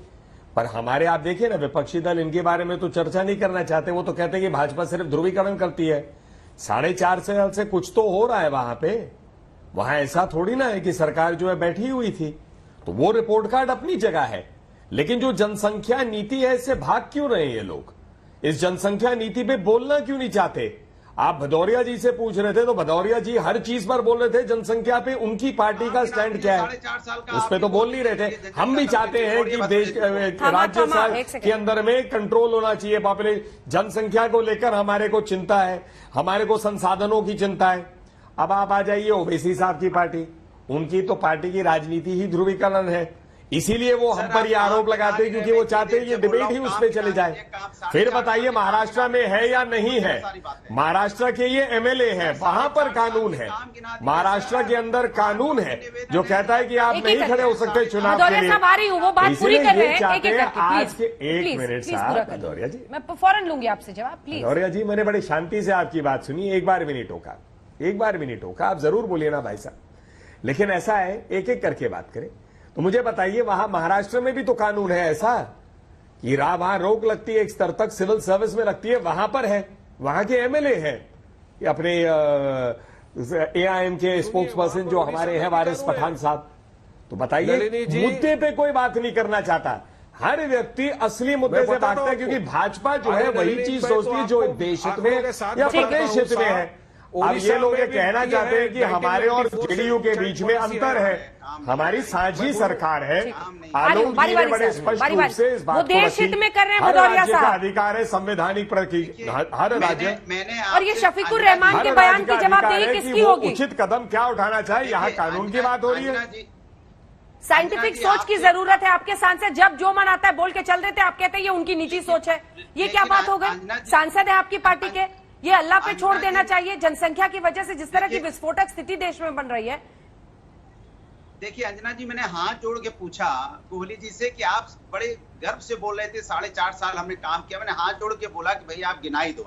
पर हमारे, आप देखिए ना, विपक्षी दल इनके बारे में तो चर्चा नहीं करना चाहते। वो तो कहते हैं कि भाजपा सिर्फ ध्रुवीकरण करती है, 4.5 साल से कुछ तो हो रहा है वहां पे। वहां ऐसा थोड़ी ना है कि सरकार जो है बैठी हुई थी। तो वो रिपोर्ट कार्ड अपनी जगह है, लेकिन जो जनसंख्या नीति है इससे भाग क्यों रहे हैं ये लोग? इस जनसंख्या नीति पे बोलना क्यों नहीं चाहते? आप भदौरिया जी से पूछ रहे थे तो भदौरिया जी हर चीज पर बोल रहे थे, जनसंख्या पे उनकी पार्टी का स्टैंड क्या है उस पे तो बोल नहीं रहे थे। हम भी चाहते हैं कि देश राज्य के अंदर में कंट्रोल होना चाहिए पॉपुलेशन। जनसंख्या को लेकर हमारे को चिंता है, हमारे को संसाधनों की चिंता है। अब आप आ जाइए ओवैसी साहब की पार्टी, उनकी तो पार्टी की राजनीति ही ध्रुवीकरण है, इसीलिए वो हम पर ये आरोप लगाते हैं क्योंकि वो चाहते हैं ये डिबेट ही उस पर चले जाए। फिर बताइए महाराष्ट्र में है या नहीं है? महाराष्ट्र के ये एमएलए हैं, वहां पर कानून है, महाराष्ट्र के अंदर कानून है जो कहता है कि आप नहीं खड़े हो सकते चुनाव के लिए। इसीलिए ये चाहते हैं आज के 1 मिनट साहब भदौरिया जी, मैं फौरन लूंगी आपसे जवाब प्लीज। भदौरिया जी मैंने बड़े शांति से आपकी बात सुनी, एक बार मिनट होगा, आप जरूर बोलिए ना भाई साहब, लेकिन ऐसा है एक एक करके बात करें। तो मुझे बताइए वहां महाराष्ट्र में भी तो कानून है ऐसा कि वहां रोक लगती है, एक स्तर तक सिविल सर्विस में लगती है, वहां पर है, वहां के एमएलए हैं अपने एआईएम के स्पोक्स पर्सन जो हमारे हैं वारिस पठान साहब। तो बताइए मुद्दे पे कोई बात नहीं करना चाहता, हर व्यक्ति असली मुद्दे से बात है क्योंकि भाजपा जो है वही चीज सोचती है जो देश हित में या प्रदेश हित में है। अब ये लोग ये कहना चाहते हैं कि हमारे और जेडीयू के बीच में अंतर है, हमारी साझी सरकार है। आलोक जी ने बड़े स्पष्ट रूप से इस बात को रखी, हर राज्य का अधिकार है संवैधानिक हर राज्य। और ये शफीकुर रहमान के बयान की जवाबदेही किसकी होगी? उचित कदम क्या उठाना चाहिए, यहाँ कानून की बात हो रही है। साइंटिफिक सोच की जरूरत है। आपके सांसद जब जो मन आता है बोल के चल रहे थे, आप कहते हैं ये उनकी निजी सोच है, ये क्या बात हो गई? सांसद है आपकी पार्टी के, ये अल्लाह पे छोड़ देना चाहिए। जनसंख्या की वजह से जिस तरह की विस्फोटक स्थिति देश में बन रही है। देखिए अंजना जी, मैंने हाथ जोड़ के पूछा कोहली जी से कि आप बड़े गर्व से बोल रहे थे 4.5 साल हमने काम किया। मैंने हाथ जोड़ के बोला कि भैया आप गिनाई दो,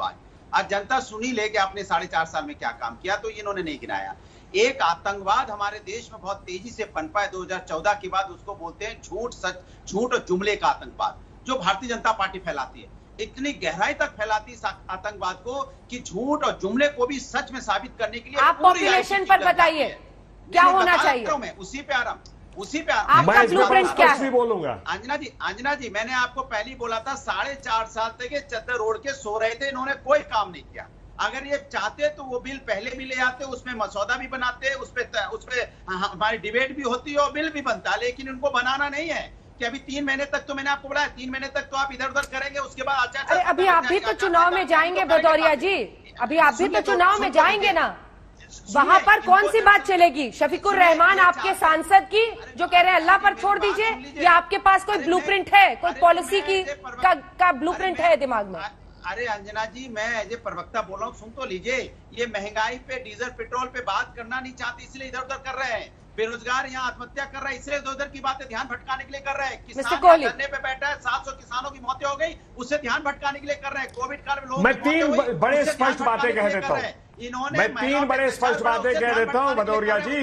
आज जनता सुनी ले कि आपने 4.5 साल में क्या काम किया, तो इन्होंने नहीं गिनाया। एक आतंकवाद हमारे देश में बहुत तेजी से पनपा है 2014 के बाद, उसको बोलते हैं झूठ और जुमले का आतंकवाद, जो भारतीय जनता पार्टी फैलाती है। इतनी गहराई तक फैलाती है आतंकवाद को कि झूठ और जुमले को भी सच में साबित करने के लिए आप पॉपुलेशन पर बताइए क्या होना चाहिए। उसी पे आराम आपका ब्लूप्रिंट क्या है? बोलूंगा अंजना जी मैंने आपको पहले ही बोला था 4.5 साल तक ये चद्दर ओढ़ के सो रहे थे, इन्होंने कोई काम नहीं किया। अगर ये चाहते तो वो बिल पहले भी ले आते, उसमें मसौदा भी बनाते, उसपे हमारी डिबेट भी होती है और बिल भी बनता, लेकिन उनको बनाना नहीं है कि अभी 3 महीने तक तो मैंने आपको बोला 3 महीने तक तो आप इधर उधर करेंगे, उसके बाद आचार। अरे अभी आप भी तो चुनाव में जाएंगे भदौरिया जी, अभी आप भी तो चुनाव में जाएंगे ना, वहां पर कौन सी बात चलेगी? शफीकुर रहमान आपके सांसद की जो कह रहे हैं अल्लाह पर छोड़ दीजिए, या आपके पास कोई ब्लूप्रिंट है, कोई पॉलिसी की का ब्लूप्रिंट है दिमाग में? अरे अंजना जी, मैं एज ए प्रवक्ता बोल रहा हूँ, सुन तो लीजिए। ये महंगाई पे, डीजल पेट्रोल पे बात करना नहीं चाहते, इसलिए इधर उधर कर रहे हैं। बेरोजगार यहाँ आत्महत्या कर रहा है, इसलिए इधर उधर की बातें ध्यान भटकाने के लिए कर रहे हैं। किसान धरने पे बैठा है, 700 किसानों की मौतें हो गई, उससे ध्यान भटकाने के लिए कर रहे हैं। कोविड काल में लोगों मैं 3 बड़े स्पष्ट बातें कह देता हूँ, मैं 3 बड़े स्पष्ट बातें कह देता हूँ भदौरिया जी।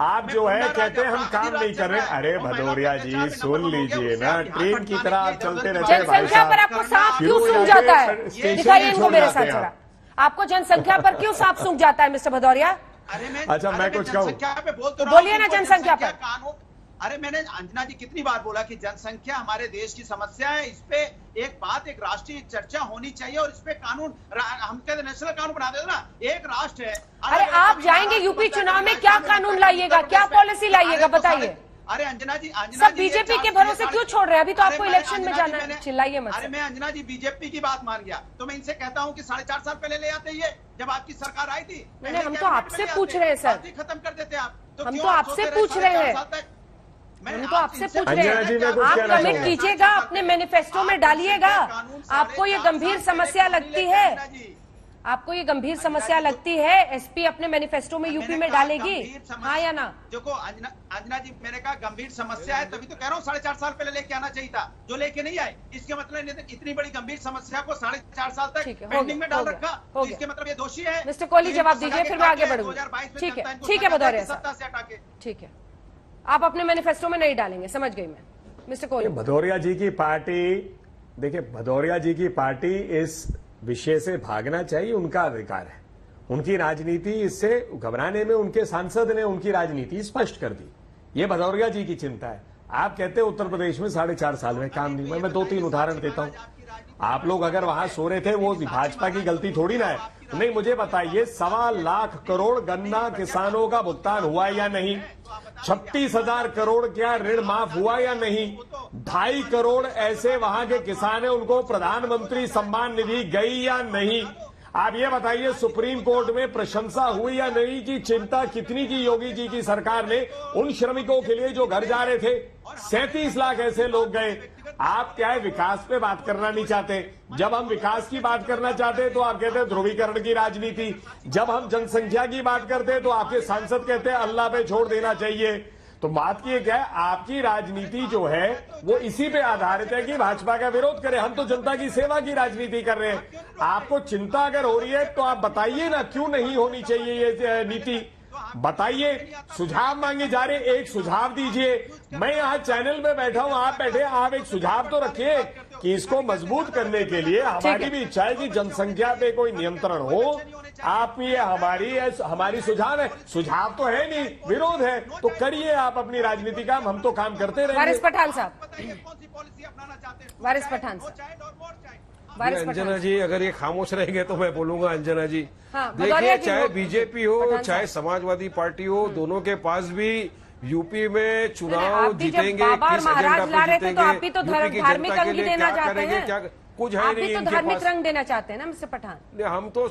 आप जो है कहते हैं हम काम नहीं कर रहे, अरे भदौरिया जी सुन लीजिए ना, ट्रेन की तरह आप चलते रहते हैं भाई साहब। पर आपको सांप क्यों सूंघ जाता है? दिखाइए इनको मेरे साथ जरा, आपको जनसंख्या पर क्यों सांप सूंघ जाता है मिस्टर भदौरिया? अच्छा मैं कुछ कहूँ तो बोलिए ना जनसंख्या पर। कानून, अरे मैंने अंजना जी कितनी बार बोला कि जनसंख्या हमारे देश की समस्या है, इस पे एक राष्ट्रीय चर्चा होनी चाहिए और इस पे कानून, हम कहते नेशनल कानून बना देते ना, एक राष्ट्र है। अरे आप जाएंगे यूपी चुनाव में, क्या कानून लाइएगा, क्या पॉलिसी लाइएगा बताइए? अरे अंजना जी सब बीजेपी के भरोसे क्यों छोड़ रहे हैं? अभी तो आपको इलेक्शन में जाना है, चिल्लाइए मत। अरे मैं अंजना जी बीजेपी की बात मान गया, तो मैं इनसे कहता हूँ कि 4.5 साल पहले ले आते ये, जब आपकी सरकार आई थी। नहीं, हम तो आपसे पूछ रहे हैं सर, खत्म कर देते आप। हम तो आपसे पूछ रहे हैं, हम तो आपसे पूछ रहे हैं। आप कमिट कीजिएगा, अपने मैनिफेस्टो में डालिएगा। आपको ये गंभीर समस्या लगती है, आपको ये गंभीर समस्या लगती है, एसपी अपने मैनिफेस्टो में यूपी में डालेगी, हाँ या ना? देखो अंजना जी, मैंने कहा गंभीर समस्या है, तभी तो कह रहा हूँ 4.5 साल पहले लेके आना चाहिए था, जो लेके नहीं आए। इसके मतलब इतनी बड़ी गंभीर समस्या को 4.5 साल तक पेंडिंग में डाल रखा, तो इसके मतलब ये दोषी है। मिस्टर कोहली जवाब दीजिए, फिर मैं आगे बढ़ूंगी। ठीक है, ठीक है भदौरिया साहब, ठीक है, आप अपने मैनिफेस्टो में नहीं डालेंगे, समझ गई मैं। मिस्टर कोहली, भदौरिया जी की पार्टी, देखिए भदौरिया जी की पार्टी इस विषय से भागना चाहिए, उनका अधिकार है। उनकी राजनीति इससे घबराने में उनके सांसद ने उनकी राजनीति स्पष्ट कर दी। ये भदौरिया जी की चिंता है। आप कहते हैं उत्तर प्रदेश में 4.5 साल में काम नहीं। मैं 2-3 उदाहरण देता हूं। आप लोग अगर वहां सो रहे थे, वो भाजपा की गलती थोड़ी ना है। नहीं, मुझे बताइए 1.25 लाख करोड़ गन्ना किसानों का भुगतान हुआ या नहीं? 36,000 करोड़ क्या ऋण माफ हुआ या नहीं? 2.5 करोड़ ऐसे वहां के किसान है, उनको प्रधानमंत्री सम्मान निधि गई या नहीं? आप ये बताइए सुप्रीम कोर्ट में प्रशंसा हुई या नहीं कि चिंता कितनी की योगी जी की सरकार ने उन श्रमिकों के लिए जो घर जा रहे थे? 37 लाख ऐसे लोग गए। आप क्या है, विकास पे बात करना नहीं चाहते? जब हम विकास की बात करना चाहते हैं तो आप कहते हैं ध्रुवीकरण की राजनीति। जब हम जनसंख्या की बात करते हैं तो आपके सांसद कहते हैं अल्लाह पे छोड़ देना चाहिए। तो बात की क्या है, आपकी राजनीति जो है वो इसी पे आधारित है कि भाजपा का विरोध करे। हम तो जनता की सेवा की राजनीति कर रहे हैं। आपको चिंता अगर हो रही है तो आप बताइए ना, क्यों नहीं होनी चाहिए ये नीति? बताइए, सुझाव मांगे जा रहे, एक सुझाव दीजिए। मैं यहाँ चैनल में बैठा हूँ, आप बैठे, आप एक सुझाव तो रखिए कि इसको मजबूत करने के लिए हमारी भी इच्छा है कि जनसंख्या पे कोई नियंत्रण हो। आप ये हमारी सुझाव है, सुझाव तो है नहीं, विरोध है, तो करिए आप अपनी राजनीति काम, हम तो काम करते रहेंगे। वारिस पठान साहब, वारिस पठान साहब, अंजना जी, अगर ये खामोश रहेंगे तो मैं बोलूंगा। अंजना जी, देखिए, चाहे बीजेपी हो चाहे समाजवादी पार्टी हो, दोनों के पास भी यूपी में चुनाव जीतेंगे, किस एजेंडा पे जीतेंगे, तो आप भी तो धार्मिक अंग देना चाहते हैं, क्या कुछ है आप नहीं भी तो धार्मिक रंग देना चाहते हैं ना मिस्टर पठान? हम तो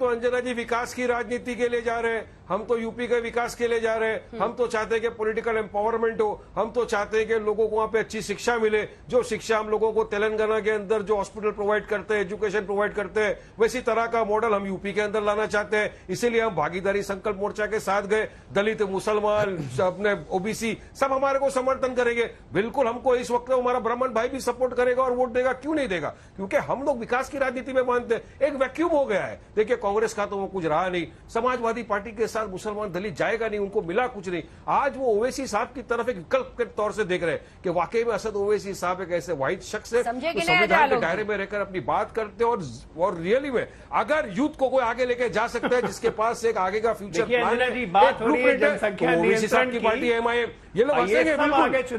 अंजना जी विकास की राजनीति के लिए जा रहे हैं। हम तो यूपी के विकास के लिए जा रहे हैं। हम तो चाहते हैं कि पॉलिटिकल एम्पावरमेंट हो। हम तो चाहते हैं कि लोगों को वहां पे अच्छी शिक्षा मिले। जो शिक्षा हम लोगों को तेलंगाना के अंदर जो हॉस्पिटल प्रोवाइड करते हैं, एजुकेशन प्रोवाइड करते हैं, वैसी तरह का मॉडल हम यूपी के अंदर लाना चाहते हैं। इसीलिए हम भागीदारी संकल्प मोर्चा के साथ गए। दलित, मुसलमान, अपने ओबीसी सब हमारे को समर्थन करेंगे। बिल्कुल, हमको इस वक्त हमारा ब्राह्मण भाई भी सपोर्ट करेगा और वोट देगा। क्यों नहीं देगा? क्योंकि हम लोग विकास की राजनीति में मानते हैं। एक वैक्यूम हो गया है। देखिए, कांग्रेस का तो वो कुछ रहा नहीं, समाजवादी पार्टी के साथ मुसलमान दलित जाएगा नहीं, उनको मिला कुछ नहीं। आज वो ओवैसी साहब की तरफ एक विकल्प के तौर से देख रहे हैं कि वाकई में असद ओवैसी साहब एक ऐसे वाहिद शख्स है जो संविधान के दायरे में रहकर अपनी बात करते हैं और रियली में अगर यूथ को कोई आगे लेके जा सकता है, जिसके पास एक आगे का फ्यूचर प्लान है, बात हो रही है जनसंख्या नियंत्रण की पार्टी एमआईएम, ये लोग हंसेंगे,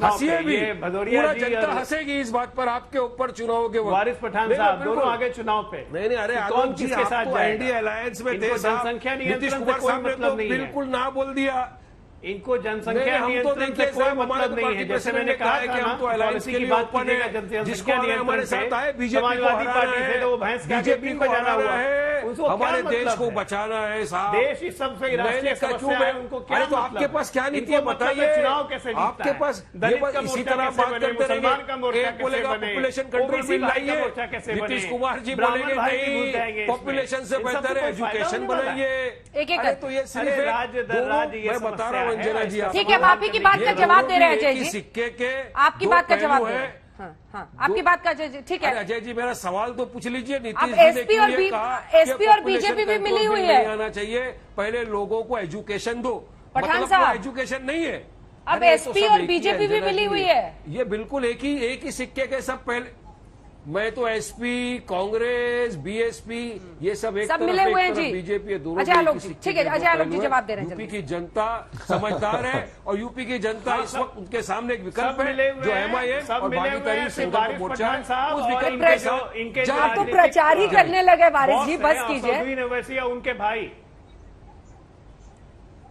हंसिए भी, पूरा जनता हंसेगी इस बात पर आपके ऊपर चुनाव के वक्त। वारिस पठान साहब दोनों आगे चुनाव पे नहीं, अरे कौन किसके साथ जाएगा? एनडीए अलायंस में थे, जनसंख्या नियंत्रण से कोई मतलब नहीं है। बिल्कुल ना बोल दिया इनको जनसंख्या नियंत्रण से कोई मतलब नहीं है। जैसे मैंने कहा कि हम तो अलायंस की बात कीजिएगा, जनसंख्या नियंत्रण से समाजवादी पार्टी से तो वो भैंस के आगे को जाना हुआ है, उसको हमारे देश को बचाना है साहब। देश इस सबसे राष्ट्रीय समस्या है, उनको क्या तो आपके पास क्या नीति है बताइए? चुनाव कैसे जीतता है? आपके पास इसी तरह बात करते रहेंगे, बोलेगा पॉपुलेशन कंट्रोल बिल लाइए, नीतीश कुमार जी बोलेंगे नहीं पॉपुलेशन से बेहतर है एजुकेशन बनाइए। तो ये सिर्फ मैं बता रहा हूँ अंजना जी, ठीक है, आप ही की बात का जवाब दे रहे हैं अजय जी। सिक्के के आपकी बात का जवाब है। हाँ, आपकी बात का ठीक है अजय जी, मेरा सवाल तो पूछ लीजिए। नीतीश एसपी और बीजेपी भी मिली हुई है। आना चाहिए, पहले लोगों को एजुकेशन दो। पठान साहब, एजुकेशन नहीं है, अब एसपी और बीजेपी भी मिली हुई है। ये बिल्कुल एक ही सिक्के के सब पहले। मैं तो एसपी, कांग्रेस, बीएसपी ये सब एक मिले हुए हैं जी। बीजेपी दोनों अजय आलोक जी, ठीक है, अजय आलोक जी जवाब दे रहे हैं। यूपी की जनता समझदार है और यूपी की जनता इस वक्त उनके सामने एक विकल्प है जो एमआईएम और भागीदारी संकल्प मोर्चा उस विकल्प के साथ। आप तो प्रचार ही करने लगे वारिस जी, बस कीजिए। उनके भाई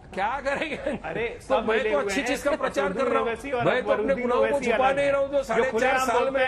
क्या करेंगे? अरे तो मैं तो अच्छी चीज का प्रचार कर रहा हूँ। मैं तो अपने गुनाहों को छुपा नहीं रहा हूँ जो 4.5 साल में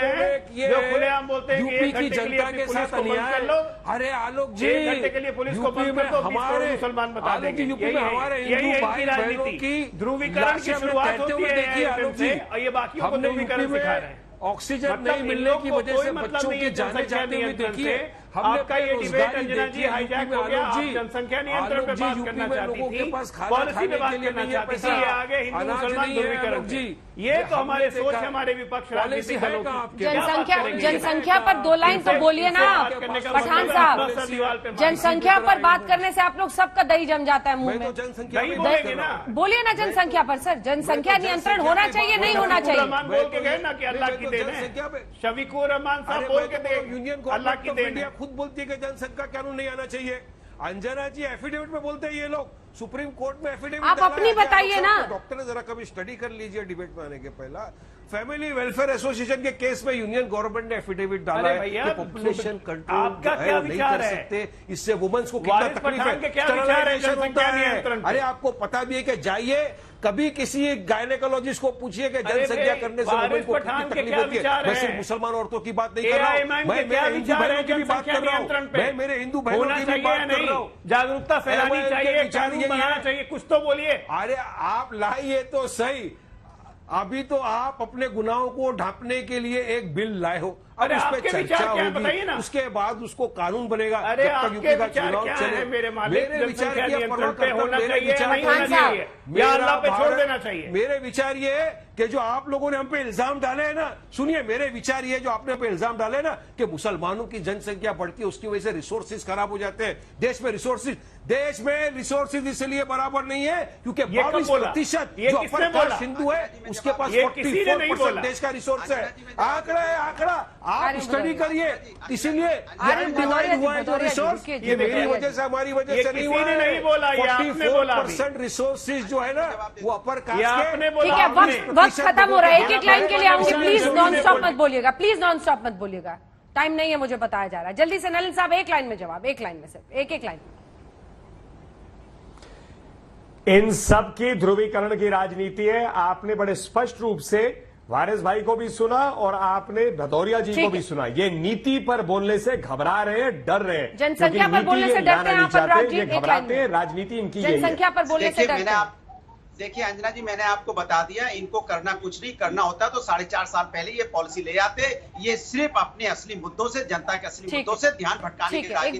यूपी की जनता के साथ अन्याय। अरे आलोक जी, यूपी में हमारे मुसलमान बता देंगे, यूपी में हमारे हिंदू भाई बहनों की ध्रुवीकरण की शुरुआत होती है। देखिए आलोक जी, ये बाकी को ध्रुवीकरण सिखा रहे हैं। ऑक्सीजन नहीं मिलने की वजह से बच्चों की जाने जाते हुए देखिए, आपका ये डिबेट अंजना जी हाईजैक हो गया। आप जनसंख्या नियंत्रण पे बात करना चाहती थी, पॉलिसी पे बात करना चाहती थी, ये आगे हिंदू मुसलमान ध्रुवीकरण जी, ये तो हमारे सोच हमारे विपक्ष राजनीतिक दलों की। जनसंख्या पर 2 लाइन तो बोलिए ना पठान साहब। जनसंख्या पर बात करने से आप लोग सबका दही जम जाता है मुंह में। बोलिए ना जनसंख्या पर सर, जनसंख्या नियंत्रण होना चाहिए नहीं होना चाहिए? बोल के गए ना कि अल्लाह की देन है। शफीकुर रहमान साहब बोल के दे यूनियन को अल्लाह की देन है। खुद बोलती है कि जनसंख्या कानून नहीं आना चाहिए। अंजना जी एफिडेविट में बोलते हैं ये लोग, सुप्रीम कोर्ट में एफिडेविट आप अपनी बताइए ना। डॉक्टर ने जरा कभी स्टडी कर लीजिए डिबेट में आने के पहला। फैमिली वेलफेयर एसोसिएशन के केस में यूनियन गवर्नमेंट ने एफिडेविट डाला है कि पॉपुलेशन कंट्रोल आपका क्या नहीं विचार कर है? सकते, इससे वुमेन्स को कितना तकलीफ है, क्या विचार है जनसंख्या नियंत्रण पे? अरे आपको पता भी है कि जाइए कभी किसी गायनेकोलॉजिस्ट को पूछिए कि जनसंख्या करने से वुमेन को कितनी तकलीफ होती है। मैं सिर्फ मुसलमान औरतों की बात नहीं कर रहा हूँ, मैं मेरे हिंदू भाइयों की भी बात कर रहा हूँ, मैं मेरे हिंदू भाइयों की भी बात कर रहा हूँ। जागरूकता फैलानी चाहिए, कानून बनाना चाहिए, कुछ तो बोलिए। अरे आप लाइए तो सही, अभी तो आप अपने गुनाहों को ढांपने के लिए एक बिल लाए हो, अब उस पर चर्चा होगी, उसके बाद उसको कानून बनेगा। अरे जब तक यूपी का चुनाव चले मेरे विचार की होना चाहिए या अल्लाह पे छोड़ देना चाहिए। मेरे विचार ये है कि जो आप लोगों ने हम पे इल्जाम डाले हैं ना, सुनिए मेरे विचार ये जो आपने पे इल्जाम डाले ना कि मुसलमानों की जनसंख्या बढ़ती है उसकी वजह से रिसोर्सेज खराब हो जाते हैं देश में रिसोर्सेज इसलिए बराबर नहीं है क्योंकि 22% जो अपर कास्ट हिंदू है उसके पास 44% देश का रिसोर्स है। आंकड़ा है आंकड़ा, आप स्टडी करिए। इसीलिए डिवाइड हुआ है जो रिसोर्स, ये मेरी वजह से हमारी वजह से नहीं हुआ है। 44% रिसोर्सेज जो है ना वो अपर कास्ट के। ठीक है, वक्त खत्म हो रहा है, एक एक लाइन के लिए आऊंगी, प्लीज नॉन स्टॉप मत बोलिएगा, प्लीज नॉन स्टॉप मत बोलिएगा, टाइम नहीं है मुझे बताया जा रहा है। जल्दी से नलिन साहब एक लाइन में जवाब, एक लाइन में सिर्फ एक लाइन। इन सब की ध्रुवीकरण की राजनीति है। आपने बड़े स्पष्ट रूप से वारिस भाई को भी सुना और आपने भदौरिया जी को भी सुना। ये नीति पर बोलने से घबरा रहे हैं, डर रहे हैं, जनसंख्या पर बोलने से डरते हैं, ये घबराते हैं। राजनीति इनकी जनसंख्या पर बोलने से डरते हैं। देखिए अंजना जी, मैंने आपको बता दिया, इनको करना कुछ नहीं, करना होता तो 4.5 साल पहले ये पॉलिसी ले आते। ये सिर्फ अपने असली मुद्दों से, जनता के असली मुद्दों से ध्यान भटकाने की राजनीति